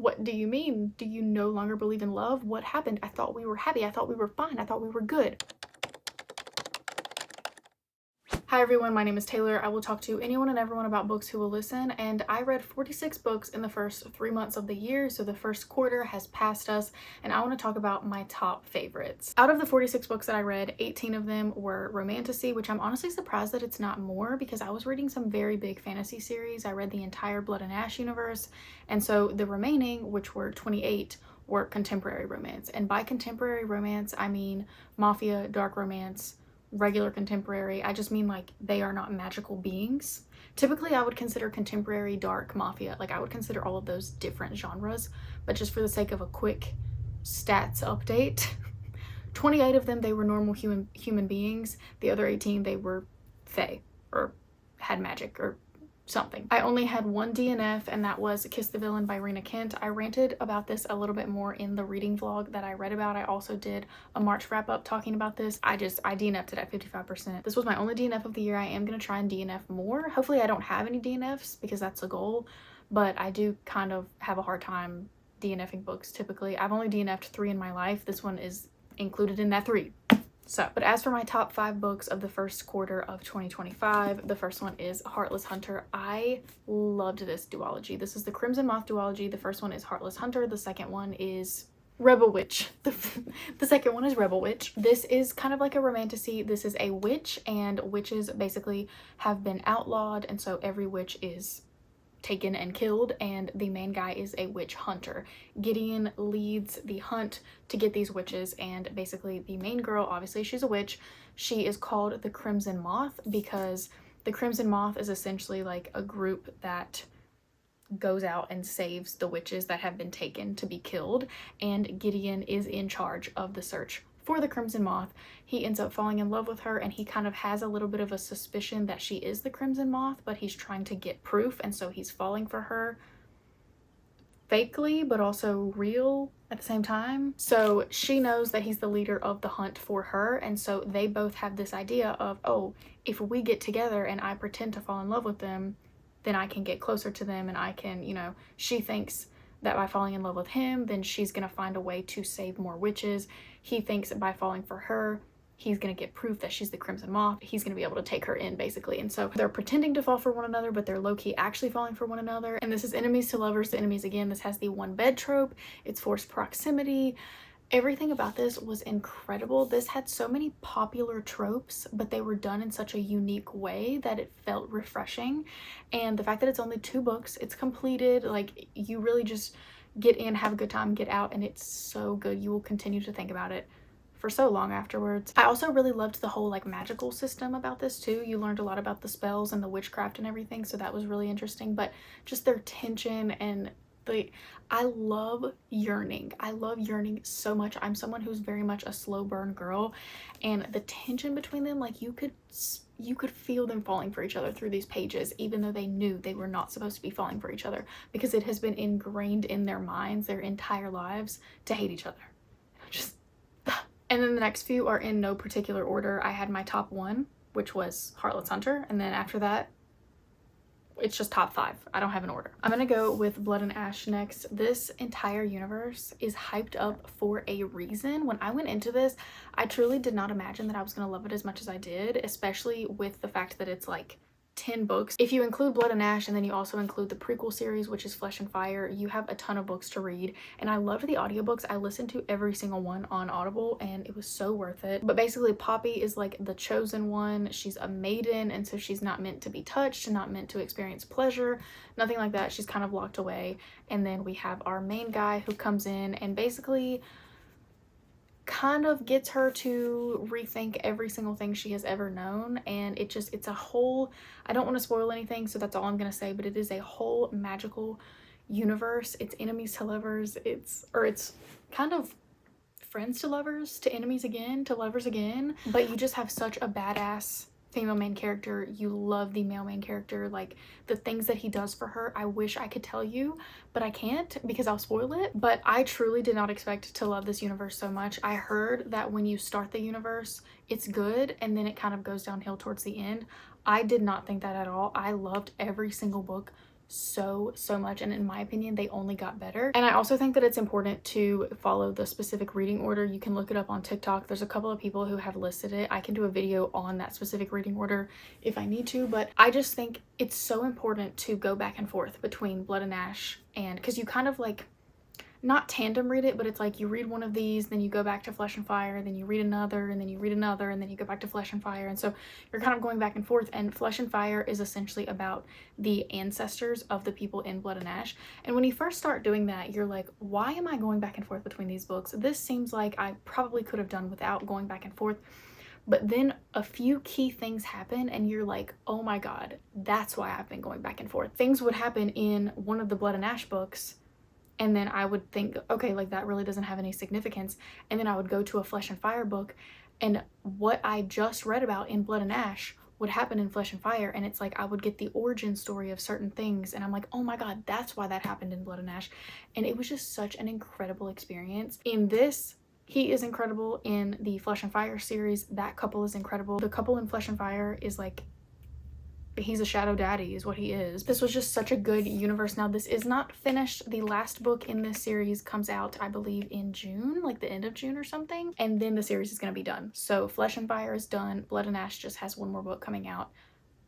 What do you mean? Do you no longer believe in love? What happened? I thought we were happy. I thought we were fine. I thought we were good. Hi everyone, my name is Taylor. I will talk to anyone and everyone about books who will listen, and I read 46 books in the first 3 months of the year, so the first quarter has passed us, and I want to talk about my top favorites. Out of the 46 books that I read, 18 of them were romantasy, which I'm honestly surprised that it's not more because I was reading some very big fantasy series. I read the entire Blood and Ash universe, and so the remaining, which were 28, were contemporary romance. And by contemporary romance, I mean mafia, dark romance, regular contemporary. I just mean like they are not magical beings. Typically I would consider contemporary, dark, mafia, like I would consider all of those different genres, but just for the sake of a quick stats update, 28 of them they were normal human beings. The other 18 they were fae or had magic or something. I only had one DNF, and that was Kiss the Villain by Rena Kent. I ranted about this a little bit more in the reading vlog that I read about. I also did a March wrap up talking about this. I DNF'd it at 55%. This was my only DNF of the year. I am gonna try and DNF more. Hopefully I don't have any DNFs because that's a goal, but I do kind of have a hard time DNFing books typically. I've only DNF'd 3 in my life. This one is included in that 3. So, but as for my top 5 books of the first quarter of 2025, the first one is Heartless Hunter. I loved this duology. This is the Crimson Moth duology. The first one is Heartless Hunter. The second one is Rebel Witch. The second one is Rebel Witch. This is kind of like a romantasy. This is a witch, and witches basically have been outlawed, and so every witch is taken and killed, and the main guy is a witch hunter. Gideon leads the hunt to get these witches, and basically the main girl, obviously she's a witch, she is called the Crimson Moth because the Crimson Moth is essentially like a group that goes out and saves the witches that have been taken to be killed, and Gideon is in charge of the search for the Crimson Moth. He ends up falling in love with her, and he kind of has a little bit of a suspicion that she is the Crimson Moth, but he's trying to get proof, and so he's falling for her fakely but also real at the same time. So she knows that he's the leader of the hunt for her, and so they both have this idea of, oh, if we get together and I pretend to fall in love with them, then I can get closer to them, and I can, you know, she thinks that by falling in love with him, then she's gonna find a way to save more witches. He thinks that by falling for her, he's gonna get proof that she's the Crimson Moth. He's gonna be able to take her in, basically. And so they're pretending to fall for one another, but they're low-key actually falling for one another. And this is enemies to lovers to enemies again. This has the one bed trope. It's forced proximity. Everything about this was incredible. This had so many popular tropes, but they were done in such a unique way that it felt refreshing. And the fact that it's only 2 books, it's completed, like you really just get in, have a good time, get out, and it's so good. You will continue to think about it for so long afterwards. I also really loved the whole like magical system about this too. You learned a lot about the spells and the witchcraft and everything, so that was really interesting. But just their tension and I love yearning. I love yearning so much. I'm someone who's very much a slow burn girl, and the tension between them, like you could feel them falling for each other through these pages, even though they knew they were not supposed to be falling for each other, because it has been ingrained in their minds their entire lives to hate each other. Just and then the next few are in no particular order. I had my top 1, which was Heartless Hunter, and then after that it's just top 5. I don't have an order. I'm gonna go with Blood and Ash next. This entire universe is hyped up for a reason. When I went into this, I truly did not imagine that I was gonna love it as much as I did, especially with the fact that it's like 10 books. If you include Blood and Ash and then you also include the prequel series, which is Flesh and Fire, you have a ton of books to read. And I loved the audiobooks. I listened to every single one on Audible, and it was so worth it. But basically Poppy is like the chosen one. She's a maiden, and so she's not meant to be touched, not meant to experience pleasure, nothing like that. She's kind of locked away. And then we have our main guy who comes in and basically kind of gets her to rethink every single thing she has ever known. And it's a whole, I don't want to spoil anything, so that's all I'm gonna say, but it is a whole magical universe. It's enemies to lovers, it's kind of friends to lovers to enemies again to lovers again, but you just have such a badass female main character. You love the male main character, like the things that he does for her. I wish I could tell you, but I can't because I'll spoil it. But I truly did not expect to love this universe so much. I heard that when you start the universe, it's good, and then it kind of goes downhill towards the end. I did not think that at all. I loved every single book so much, and in my opinion they only got better. And I also think that it's important to follow the specific reading order. You can look it up on TikTok. There's a couple of people who have listed it. I can do a video on that specific reading order if I need to, but I just think it's so important to go back and forth between Blood and Ash, and because you kind of like not tandem read it, but it's like you read one of these, then you go back to Flesh and Fire, then you read another, and then you read another, and then you go back to Flesh and Fire. And so you're kind of going back and forth. And Flesh and Fire is essentially about the ancestors of the people in Blood and Ash. And when you first start doing that, you're like, why am I going back and forth between these books? This seems like I probably could have done without going back and forth. But then a few key things happen and you're like, oh my god, that's why I've been going back and forth. Things would happen in one of the Blood and Ash books, and then I would think, okay, like that really doesn't have any significance. And then I would go to a Flesh and Fire book, and what I just read about in Blood and Ash would happen in Flesh and Fire. And it's like I would get the origin story of certain things, and I'm like, oh my god, that's why that happened in Blood and Ash. And it was just such an incredible experience. In this, he is incredible. In the Flesh and Fire series, that couple is incredible. The couple in Flesh and Fire is like, he's a shadow daddy is what he is. This was just such a good universe. Now this is not finished. The last book in this series comes out, I believe, in June, like the end of June or something, and then the series is going to be done. So Flesh and Fire is done. Blood and Ash just has one more book coming out.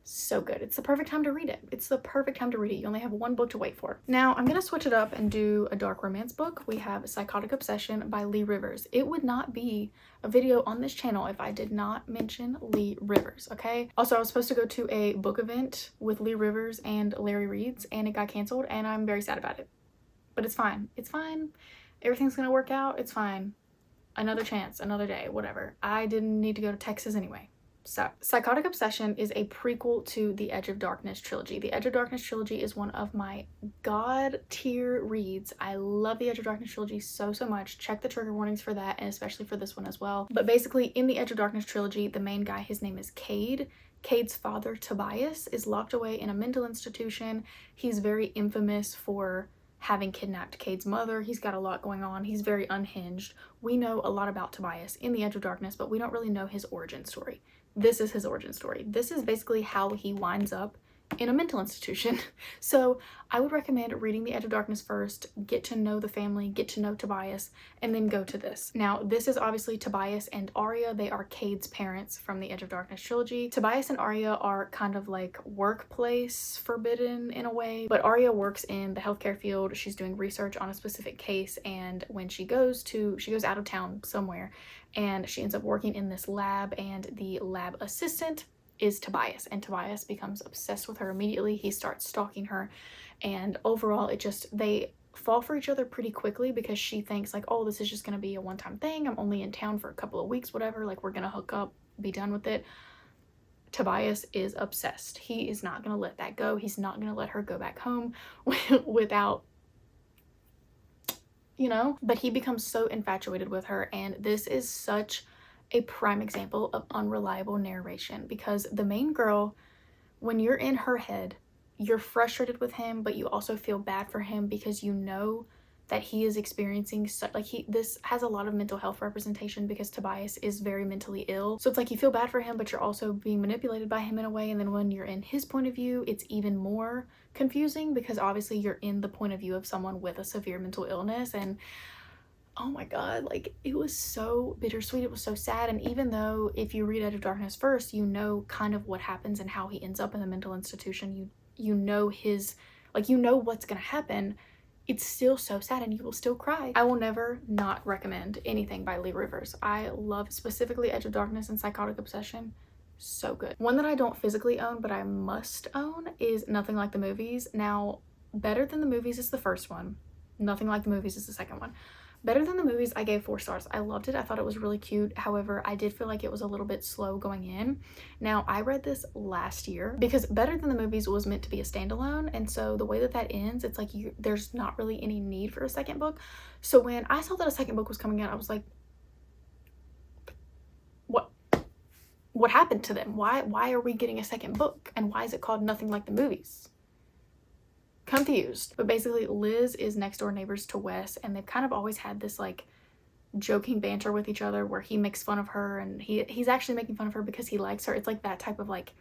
So good. It's the perfect time to read it. It's the perfect time to read it. You only have one book to wait for. Now I'm gonna switch it up and do a dark romance book. We have Psychotic Obsession by Lee Rivers. It would not be a video on this channel if I did not mention Lee Rivers, okay? Also, I was supposed to go to a book event with Lee Rivers and Larry Reeds, and it got canceled, and I'm very sad about it. But it's fine. It's fine. Everything's gonna work out. It's fine. Another chance, another day, whatever. I didn't need to go to Texas anyway. So, Psychotic Obsession is a prequel to the Edge of Darkness trilogy. The Edge of Darkness trilogy is one of my god tier reads. I love the Edge of Darkness trilogy so much. Check the trigger warnings for that, and especially for this one as well. But basically, in the Edge of Darkness trilogy, the main guy, his name is Cade. Cade's father, Tobias, is locked away in a mental institution. He's very infamous for having kidnapped Cade's mother. He's got a lot going on. He's very unhinged. We know a lot about Tobias in the Edge of Darkness, but we don't really know his origin story. This is his origin story. This is basically how he winds up in a mental institution. So I would recommend reading The Edge of Darkness first, get to know the family, get to know Tobias, and then go to this. Now, this is obviously Tobias and Arya. They are Cade's parents from the Edge of Darkness trilogy. Tobias and Arya are kind of like workplace forbidden in a way, but Arya works in the healthcare field. She's doing research on a specific case, and when she goes out of town somewhere, and she ends up working in this lab, and the lab assistant is Tobias, and Tobias becomes obsessed with her immediately. He starts stalking her, and overall they fall for each other pretty quickly because she thinks like, oh, this is just gonna be a one-time thing. I'm only in town for a couple of weeks, whatever, like we're gonna hook up, be done with it. Tobias is obsessed. He is not gonna let that go. He's not gonna let her go back home without, you know, but he becomes so infatuated with her, and this is such a prime example of unreliable narration, because the main girl, when you're in her head, you're frustrated with him, but you also feel bad for him because you know that he is experiencing this has a lot of mental health representation because Tobias is very mentally ill. So it's like you feel bad for him, but you're also being manipulated by him in a way. And then when you're in his point of view, it's even more confusing because obviously you're in the point of view of someone with a severe mental illness. And oh my god, like it was so bittersweet. It was so sad. And even though if you read Edge of Darkness first, you know kind of what happens and how he ends up in the mental institution, you know his, like, you know what's gonna happen, it's still so sad and you will still cry. I will never not recommend anything by Lee Rivers. I love specifically Edge of Darkness and Psychotic Obsession. So good. One that I don't physically own but I must own is Nothing Like the Movies. Now, Better Than the Movies is the first one. Nothing Like the Movies is the second one. Better Than the Movies, I gave 4 stars. I loved it. I thought it was really cute. However, I did feel like it was a little bit slow going in. Now, I read this last year because Better Than the Movies was meant to be a standalone. And so the way that that ends, it's like there's not really any need for a second book. So when I saw that a second book was coming out, I was like, what happened to them? Why are we getting a second book? And why is it called Nothing Like the Movies? Confused. But basically Liz is next door neighbors to Wes, and they've kind of always had this like joking banter with each other where he makes fun of her and he's actually making fun of her because he likes her. It's like that type of like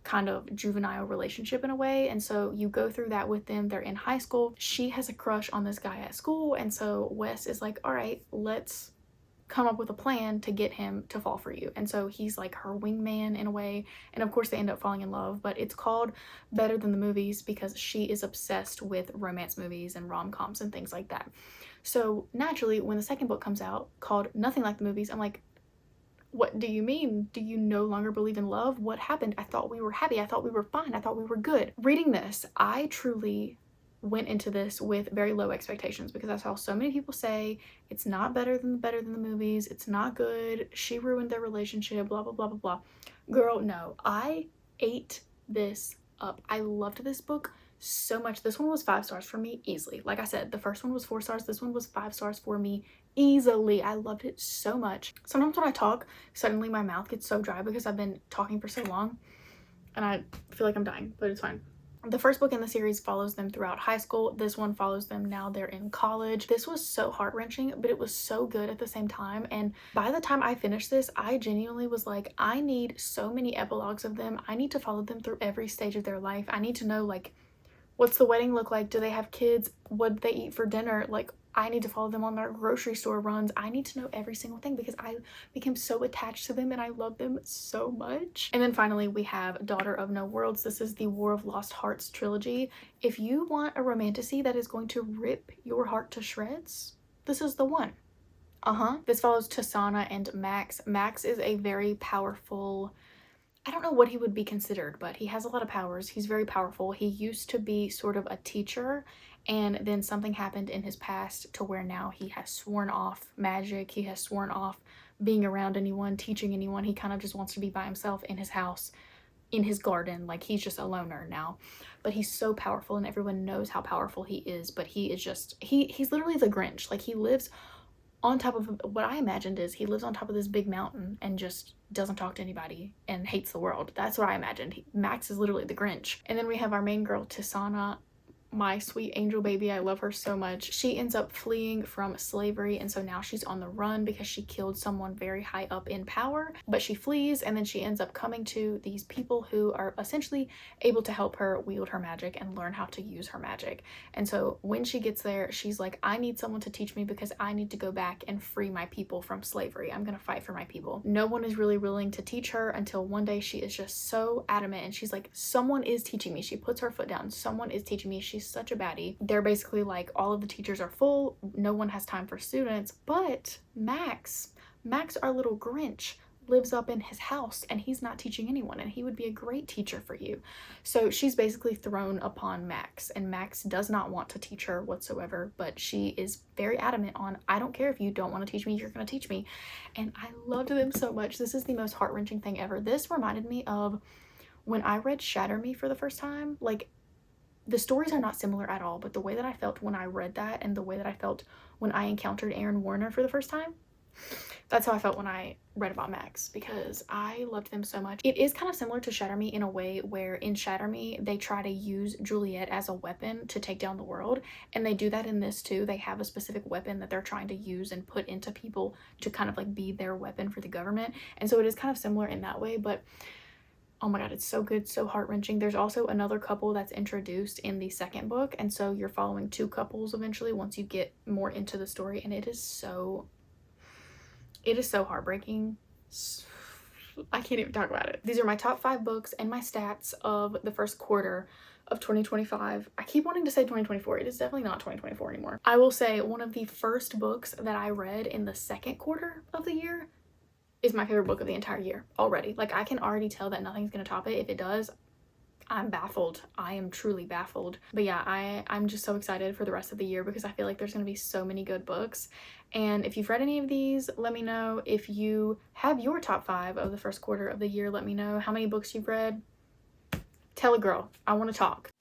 kind of juvenile relationship in a way, and so you go through that with them. They're in high school. She has a crush on this guy at school, and so Wes is like, all right, let's come up with a plan to get him to fall for you. And so he's like her wingman in a way, and of course they end up falling in love. But it's called Better Than the Movies because she is obsessed with romance movies and rom-coms and things like that. So naturally, when the second book comes out called Nothing Like the Movies, I'm like, what do you mean? Do you no longer believe in love? What happened? I thought we were happy. I thought we were fine. I thought we were good. Reading this, I truly went into this with very low expectations because I saw so many people say it's not better than the movies. It's not good. She ruined their relationship, blah, blah, blah, blah, blah. Girl, no. I ate this up. I loved this book so much. This one was 5 stars for me easily. Like I said, the first one was 4 stars. This one was 5 stars for me easily. I loved it so much. Sometimes when I talk, suddenly my mouth gets so dry because I've been talking for so long and I feel like I'm dying, but it's fine. The first book in the series follows them throughout high school. This one follows them now they're in college. This was so heart-wrenching, but it was so good at the same time. And by the time I finished this, I genuinely was like, I need so many epilogues of them. I need to follow them through every stage of their life. I need to know, like, what's the wedding look like? Do they have kids? What did they eat for dinner? Like, I need to follow them on their grocery store runs. I need to know every single thing because I became so attached to them and I love them so much. And then finally we have Daughter of No Worlds. This is the War of Lost Hearts trilogy. If you want a romantasy that is going to rip your heart to shreds, this is the one. This follows Tasana and Max. Max is a very powerful, I don't know what he would be considered, but he has a lot of powers. He's very powerful. He used to be sort of a teacher, and then something happened in his past to where now he has sworn off magic. He has sworn off being around anyone, teaching anyone. He kind of just wants to be by himself in his house, in his garden. Like, he's just a loner now. But he's so powerful and everyone knows how powerful he is, but he is just, he's literally the Grinch. Like, he lives on top of, what I imagined is he lives on top of this big mountain and just doesn't talk to anybody and hates the world. That's what I imagined. Max is literally the Grinch. And then we have our main girl, Tisana, my sweet angel baby. I love her so much. She ends up fleeing from slavery, and so now she's on the run because she killed someone very high up in power. But she flees, and then she ends up coming to these people who are essentially able to help her wield her magic and learn how to use her magic. And so when she gets there, she's like, I need someone to teach me because I need to go back and free my people from slavery. I'm gonna fight for my people. No one is really willing to teach her until one day she is just so adamant, and she's like, someone is teaching me. She puts her foot down. Someone is teaching me. She's such a baddie. They're basically like, all of the teachers are full. No one has time for students. But Max, our little Grinch, lives up in his house and he's not teaching anyone, and he would be a great teacher for you. So she's basically thrown upon Max, and Max does not want to teach her whatsoever, but she is very adamant on, I don't care if you don't want to teach me, you're going to teach me. And I loved them so much. This is the most heart-wrenching thing ever. This reminded me of when I read Shatter Me for the first time. Like, the stories are not similar at all, but the way that I felt when I read that and the way that I felt when I encountered Aaron Warner for the first time, that's how I felt when I read about Max, because I loved them so much. It is kind of similar to Shatter Me in a way where in Shatter Me, they try to use Juliet as a weapon to take down the world, and they do that in this too. They have a specific weapon that they're trying to use and put into people to kind of like be their weapon for the government, and so it is kind of similar in that way. But oh my god, it's so good, so heart-wrenching. There's also another couple that's introduced in the second book, and so you're following 2 couples eventually once you get more into the story, and it is so heartbreaking. I can't even talk about it. These are my top 5 books and my stats of the first quarter of 2025. I keep wanting to say 2024. It is definitely not 2024 anymore. I will say one of the first books that I read in the second quarter of the year is my favorite book of the entire year already. Like, I can already tell that nothing's gonna top it. If it does, I'm baffled. I am truly baffled. But yeah, I'm just so excited for the rest of the year because I feel like there's gonna be so many good books. And if you've read any of these, let me know. If you have your top 5 of the first quarter of the year, let me know how many books you've read. Tell a girl. I want to talk.